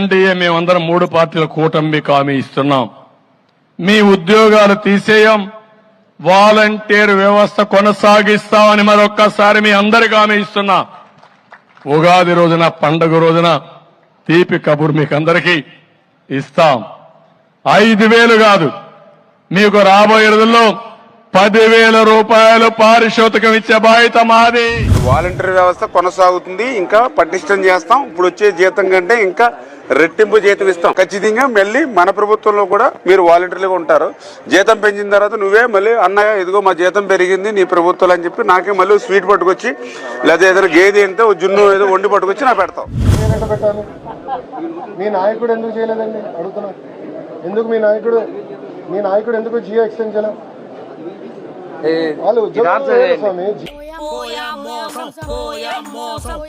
NDA మేమందరం 3 పార్టీల కూటమికి హామీ ఇస్తున్నాం. మీ ఉద్యోగాలు తీసేయం, వాలంటీర్ వ్యవస్థ కొనసాగిస్తామని మరొక్కసారి మీ అందరికీ హామీ ఇస్తున్నా. ఉగాది రోజున, పండుగ రోజున తీపి కబురు మీకు అందరికీ ఇస్తాం. 5,000 కాదు, మీకు రాబోయే రోజుల్లో 10,000 రూపాయలు పారితోషికం ఇచ్చే బాధ్యత మాది. వాలంటీర్ వ్యవస్థ కొనసాగుతుంది, ఇంకా పటిష్టం చేస్తాం. ఇప్పుడు వచ్చే జీతం కంటే ఇంకా రెట్టింపు జీతం ఇస్తాం. ఖచ్చితంగా మళ్ళీ మన ప్రభుత్వంలో కూడా మీరు వాలంటీర్లుగా ఉంటారు. జీతం పెంచిన తర్వాత నువ్వే మళ్ళీ అన్నయ్య ఇదిగో మా జీతం పెరిగింది నీ ప్రభుత్వం అని చెప్పి నాకే మళ్ళీ స్వీట్ పట్టుకొచ్చి లేదా ఏదైనా గేదె అంటే జున్ను ఏదో వండి పట్టుకొచ్చి నా పెడతాం. మీ నాయకుడు ఎందుకు చేయలేదండి అడుగుతున్నా. ఎందుకు మీ నాయకుడు ఎందుకు జియో ఎక్స్టెండ్ చేయలేదు? వాళ్ళు ఉద్యోగాలు స్వామి. మోసం